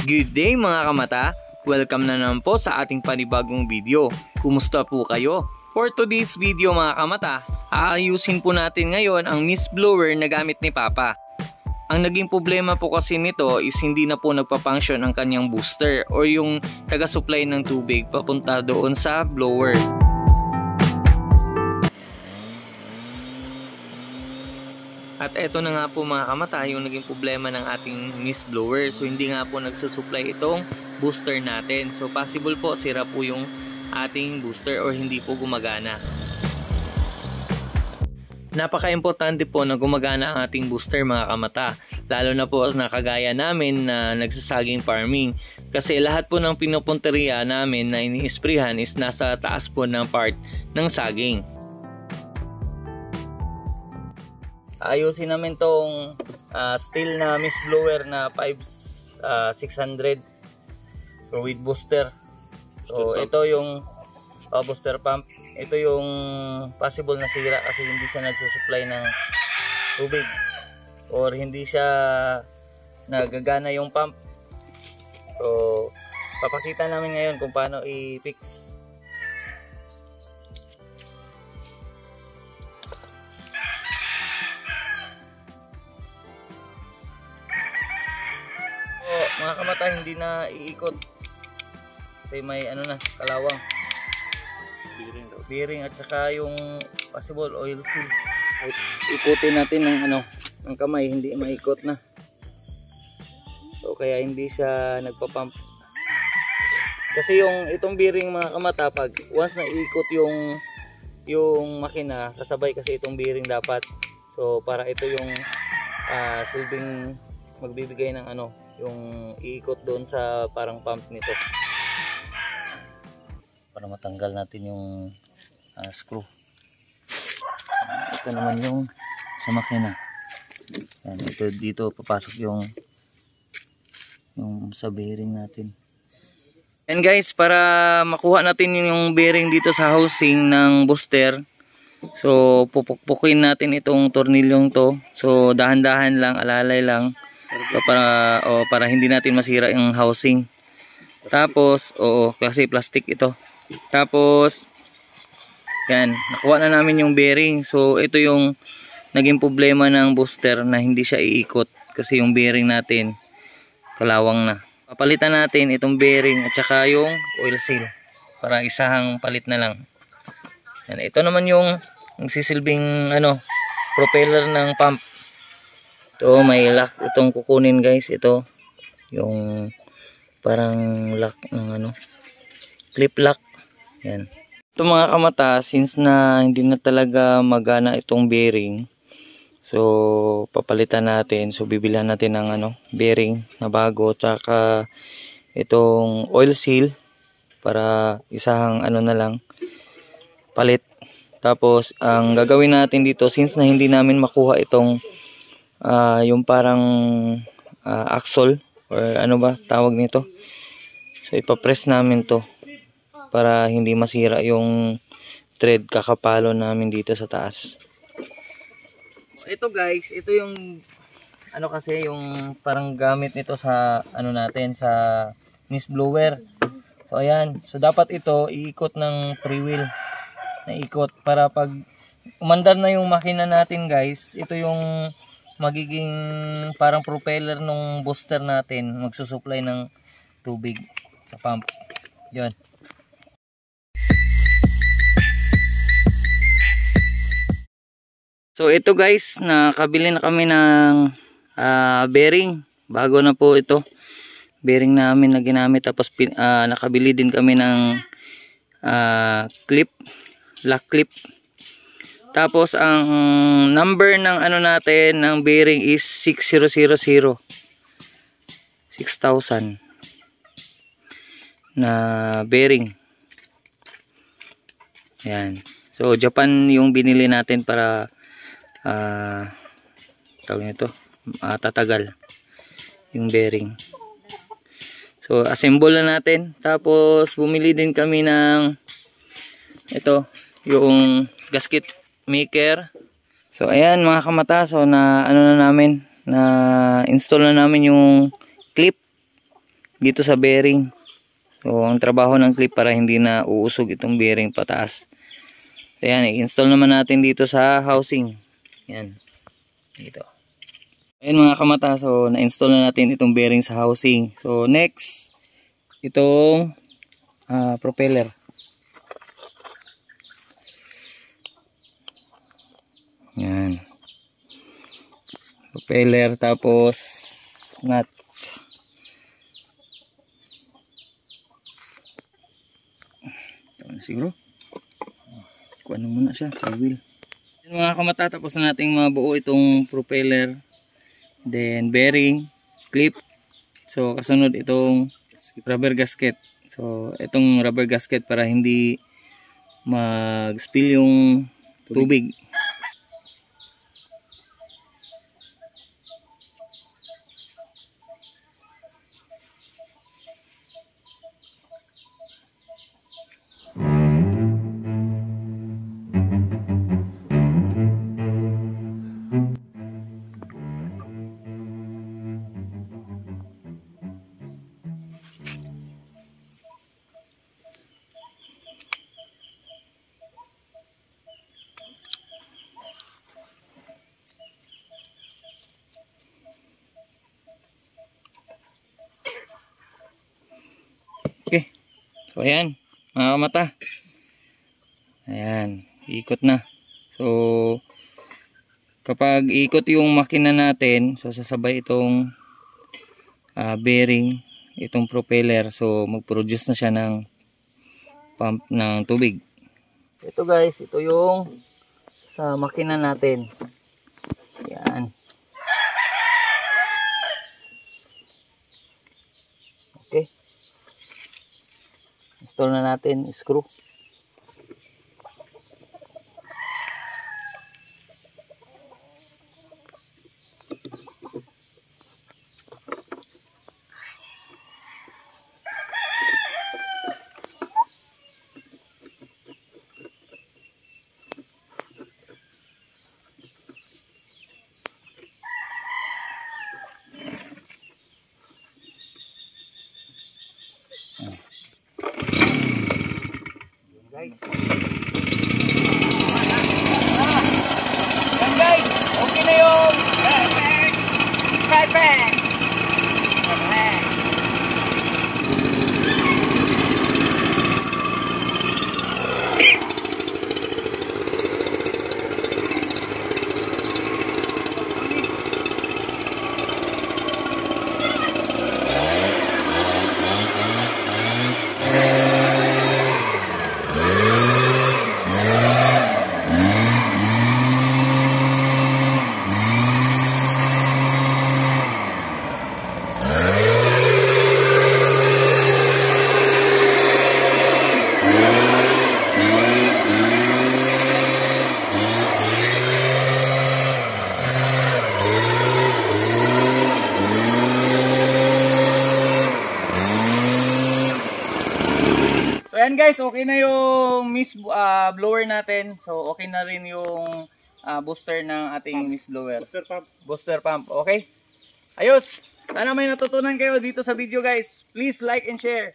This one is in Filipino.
Good day mga kamata! Welcome na naman po sa ating panibagong video. Kumusta po kayo? For today's video mga kamata, aayusin po natin ngayon ang mist blower na gamit ni Papa. Ang naging problema po kasi nito is hindi na po nagpa-function ang kanyang booster or yung taga-supply ng tubig papunta doon sa blower. At eto na nga po mga kamata yung naging problema ng ating mist blower. So hindi nga po nagsusupply itong booster natin. So possible po sira po yung ating booster or hindi po gumagana. Napaka-importante po na gumagana ang ating booster mga kamata. Lalo na po na kagaya namin na nagsasaging farming. Kasi lahat po ng pinupunteriya namin na ini-sprayhan is nasa taas po ng part ng saging. Ayusin namin tong steel na mist blower na 600 so with booster. So ito yung booster pump. Ito yung possible na sira kasi hindi siya nagsusupply ng tubig or hindi siya nagagana yung pump. So papakita namin ngayon kung paano i-fix. Mga kamata, hindi na iikot kasi may na kalawang bearing at saka yung possible oil seal. Ikutin natin ng kamay, hindi maikot na, so kaya hindi siya nagpa-pump kasi itong bearing mga kamata, pag once na iikot yung makina, sasabay kasi itong bearing dapat. So para ito yung silbing magbibigay ng yung iikot doon sa parang pump nito para matanggal natin yung screw. Ito naman yung sa makina. Yan, dito papasok yung sa bearing natin. And guys, para makuha natin yung bearing dito sa housing ng booster, so pupukpukin natin itong tornilyong to. So dahan-dahan lang, alalay lang. So, para hindi natin masira yung housing. Tapos kasi plastic ito. Tapos yan, nakuha na namin yung bearing. So ito yung naging problema ng booster na hindi siya iikot kasi yung bearing natin kalawang na. Papalitan natin itong bearing at saka yung oil seal para isahang palit na lang. Yan, ito naman yung nagsisilbing propeller ng pump. Ito may lock itong kukunin guys. Ito yung parang lock ng clip lock. Yan. Ito mga kamata, since na hindi na talaga magana itong bearing, so papalitan natin. So bibilhan natin ng bearing na bago, tsaka itong oil seal para isahang na lang palit. Tapos ang gagawin natin dito, since na hindi namin makuha itong yung parang axle or ba tawag nito, so ipapress namin to para hindi masira yung thread kakapalo namin dito sa taas. So ito guys, ito yung kasi yung parang gamit nito sa natin sa mist blower. So ayan, so dapat ito iikot ng free wheel na ikot para pag umandar na yung makina natin guys, ito yung magiging parang propeller nung booster natin, magsusupply ng tubig sa pump. Yun. So ito guys, nakabili na kami ng bearing. Bago na po ito. Bearing namin na ginamit. Tapos nakabili din kami ng clip, lock clip. Tapos ang number ng natin ng bearing is 6000. 6,000 na bearing. Yan. So Japan yung binili natin para tawag nito, tatagal yung bearing. So assemble na natin. Tapos bumili din kami ng ito, yung gasket maker. So ayan mga kamata, so na na namin, na install na namin yung clip dito sa bearing. So ang trabaho ng clip para hindi na uusog itong bearing pataas. So yan, i-install naman natin dito sa housing. Yan. Dito. Ayun mga kamata, so na-install na natin itong bearing sa housing. So next, itong propeller. Yan. Propeller, tapos nut. Ito na siguro. Kuha na muna siya, wheel. Yan mga kamata, tapos na nating mabuo itong propeller. Then bearing, clip. So kasunod itong rubber gasket. So itong rubber gasket para hindi mag-spill yung tubig. Okay. So ayan, mga kamata. Ayan, ikot na. So kapag ikot yung makina natin, so sasabay itong bearing, itong propeller. So mag-produce na siya ng pump ng tubig. Ito guys, ito yung sa makina natin. Ayan. Okay. Install na natin, screw. Guys. Yan guys, okay na yung perfect. Ayan guys, okay na yung mist blower natin. So okay na rin yung booster ng ating mist blower. Booster pump. Booster pump, okay? Ayos! Sana may natutunan kayo dito sa video guys. Please like and share.